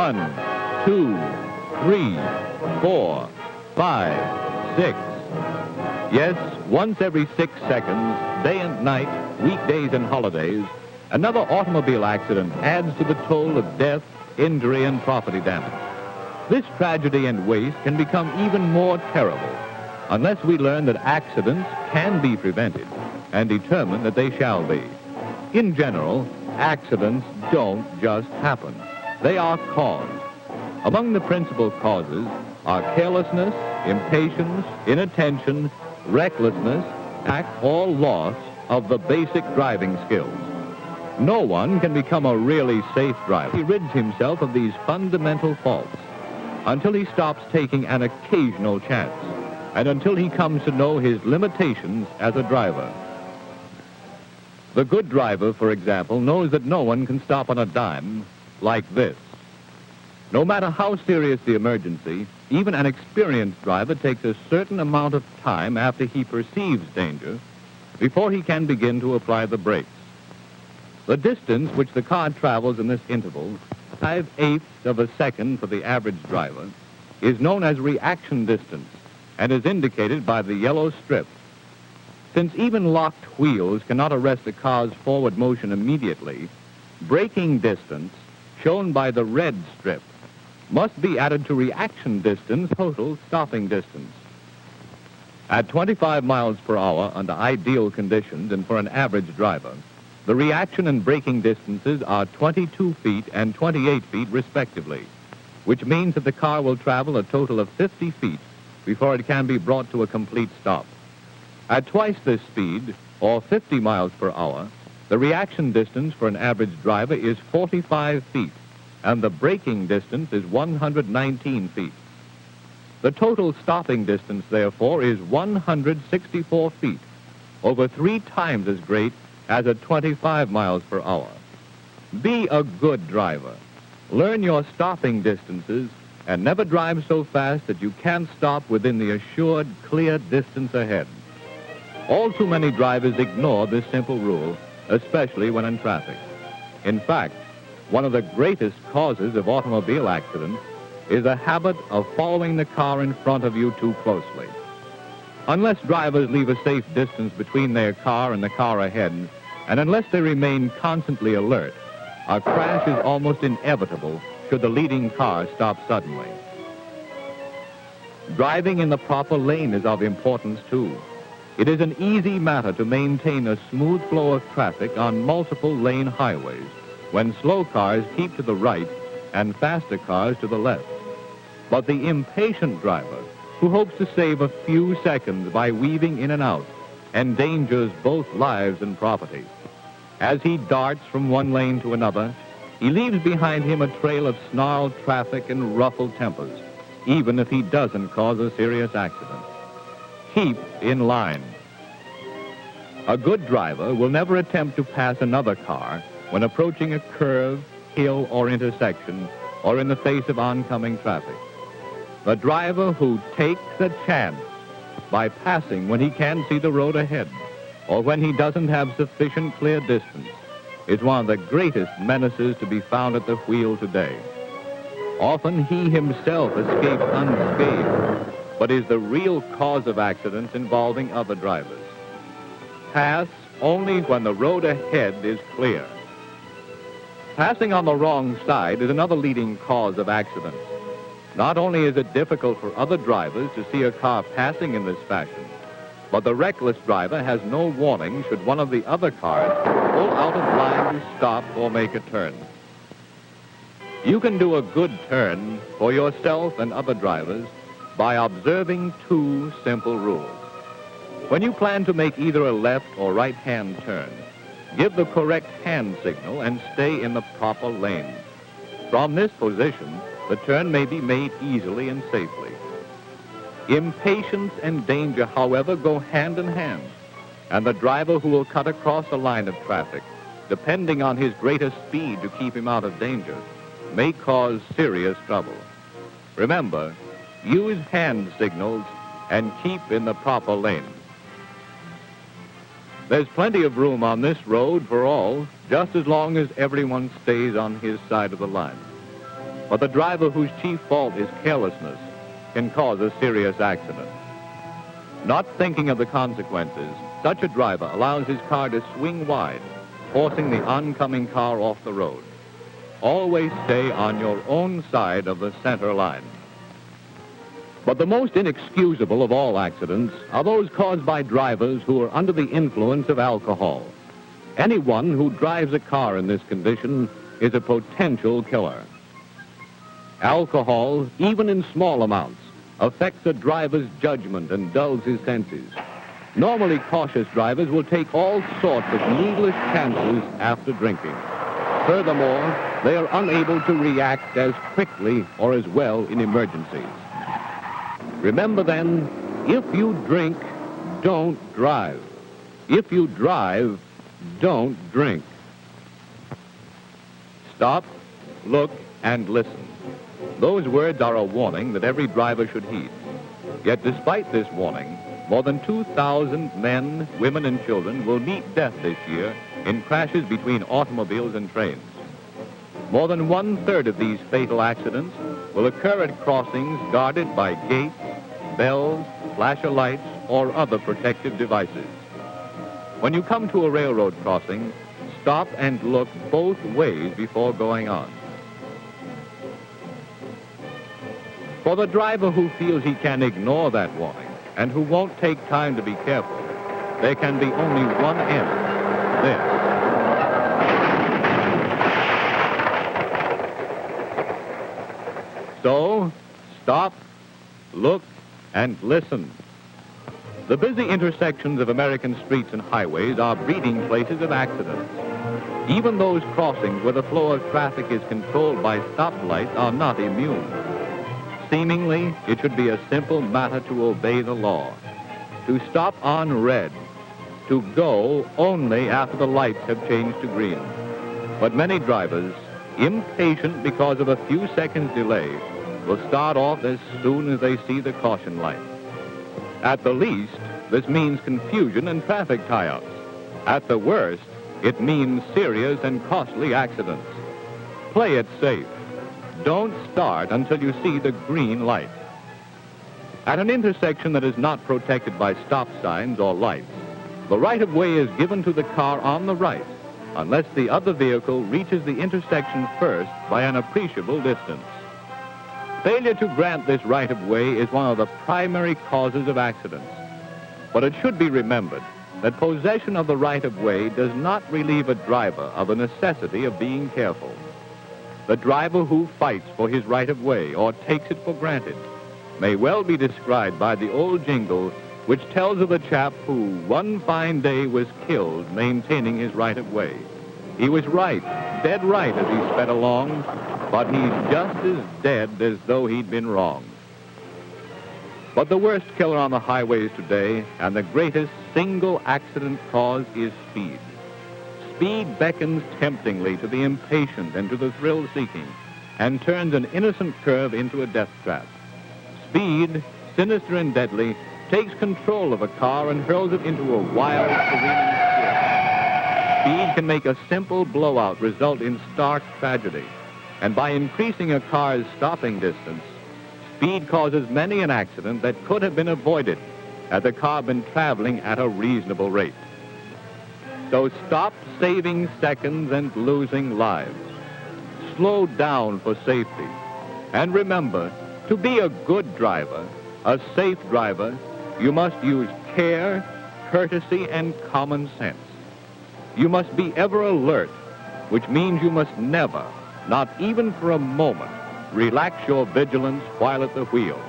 1, 2, 3, 4, 5, 6. Yes, once every 6 seconds, day and night, weekdays and holidays, another automobile accident adds to the toll of death, injury, and property damage. This tragedy and waste can become even more terrible unless we learn that accidents can be prevented and determine that they shall be. In general, accidents don't just happen. They are caused. Among the principal causes are carelessness, impatience, inattention, recklessness, or loss of the basic driving skills. No one can become a really safe driver. He rids himself of these fundamental faults until he stops taking an occasional chance and until he comes to know his limitations as a driver. The good driver, for example, knows that no one can stop on a dime like this. No matter how serious the emergency, even an experienced driver takes a certain amount of time after he perceives danger before he can begin to apply the brakes. The distance which the car travels in this interval, 5/8 of a second for the average driver, is known as reaction distance and is indicated by the yellow strip. Since even locked wheels cannot arrest a car's forward motion immediately, braking distance, shown by the red strip, must be added to reaction distance, total stopping distance. At 25 miles per hour under ideal conditions and for an average driver, the reaction and braking distances are 22 feet and 28 feet respectively, which means that the car will travel a total of 50 feet before it can be brought to a complete stop. At twice this speed, or 50 miles per hour, the reaction distance for an average driver is 45 feet, and the braking distance is 119 feet. The total stopping distance, therefore, is 164 feet, over 3 times as great as at 25 miles per hour. Be a good driver. Learn your stopping distances and never drive so fast that you can't stop within the assured, clear distance ahead. All too many drivers ignore this simple rule, especially when in traffic. In fact, one of the greatest causes of automobile accidents is a habit of following the car in front of you too closely. Unless drivers leave a safe distance between their car and the car ahead, and unless they remain constantly alert, a crash is almost inevitable should the leading car stop suddenly. Driving in the proper lane is of importance, too. It is an easy matter to maintain a smooth flow of traffic on multiple lane highways when slow cars keep to the right and faster cars to the left. But the impatient driver, who hopes to save a few seconds by weaving in and out, endangers both lives and property. As he darts from one lane to another, he leaves behind him a trail of snarled traffic and ruffled tempers, even if he doesn't cause a serious accident. Keep in line. A good driver will never attempt to pass another car when approaching a curve, hill, or intersection, or in the face of oncoming traffic. The driver who takes a chance by passing when he can see the road ahead, or when he doesn't have sufficient clear distance, is one of the greatest menaces to be found at the wheel today. Often he himself escapes unscathed, but is the real cause of accidents involving other drivers. Pass only when the road ahead is clear. Passing on the wrong side is another leading cause of accidents. Not only is it difficult for other drivers to see a car passing in this fashion, but the reckless driver has no warning should one of the other cars pull out of line to stop or make a turn. You can do a good turn for yourself and other drivers by observing 2 simple rules. When you plan to make either a left or right-hand turn, give the correct hand signal and stay in the proper lane. From this position, the turn may be made easily and safely. Impatience and danger, however, go hand in hand, and the driver who will cut across a line of traffic, depending on his greatest speed to keep him out of danger, may cause serious trouble. Remember, use hand signals and keep in the proper lane. There's plenty of room on this road for all, just as long as everyone stays on his side of the line. But the driver whose chief fault is carelessness can cause a serious accident. Not thinking of the consequences, such a driver allows his car to swing wide, forcing the oncoming car off the road. Always stay on your own side of the center line. But the most inexcusable of all accidents are those caused by drivers who are under the influence of alcohol. Anyone who drives a car in this condition is a potential killer. Alcohol, even in small amounts, affects a driver's judgment and dulls his senses. Normally cautious drivers will take all sorts of needless chances after drinking. Furthermore, they are unable to react as quickly or as well in emergencies. Remember then, if you drink, don't drive. If you drive, don't drink. Stop, look, and listen. Those words are a warning that every driver should heed. Yet despite this warning, more than 2,000 men, women, and children will meet death this year in crashes between automobiles and trains. More than 1/3 of these fatal accidents will occur at crossings guarded by gates, bells, flasher lights, or other protective devices. When you come to a railroad crossing, stop and look both ways before going on. For the driver who feels he can ignore that warning and who won't take time to be careful, there can be only one end, this. So, stop, look, and listen. The busy intersections of American streets and highways are breeding places of accidents. Even those crossings where the flow of traffic is controlled by stoplights are not immune. Seemingly, it should be a simple matter to obey the law, to stop on red, to go only after the lights have changed to green. But many drivers, impatient because of a few seconds delay, will start off as soon as they see the caution light. At the least, this means confusion and traffic tie-ups. At the worst, it means serious and costly accidents. Play it safe. Don't start until you see the green light. At an intersection that is not protected by stop signs or lights, the right-of-way is given to the car on the right, unless the other vehicle reaches the intersection first by an appreciable distance. Failure to grant this right-of-way is one of the primary causes of accidents. But it should be remembered that possession of the right-of-way does not relieve a driver of the necessity of being careful. The driver who fights for his right-of-way or takes it for granted may well be described by the old jingle which tells of the chap who one fine day was killed maintaining his right-of-way. He was right, dead right as he sped along, but he's just as dead as though he'd been wrong. But the worst killer on the highways today and the greatest single accident cause is speed. Speed beckons temptingly to the impatient and to the thrill-seeking and turns an innocent curve into a death trap. Speed, sinister and deadly, takes control of a car and hurls it into a wild, careening skid. Speed can make a simple blowout result in stark tragedy. And by increasing a car's stopping distance, speed causes many an accident that could have been avoided had the car been traveling at a reasonable rate. So stop saving seconds and losing lives. Slow down for safety. And remember, to be a good driver, a safe driver, you must use care, courtesy, and common sense. You must be ever alert, which means you must never, not even for a moment, relax your vigilance while at the wheel.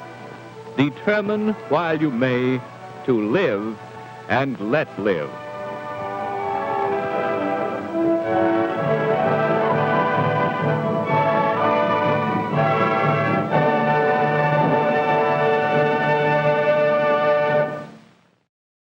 Determine while you may to live and let live.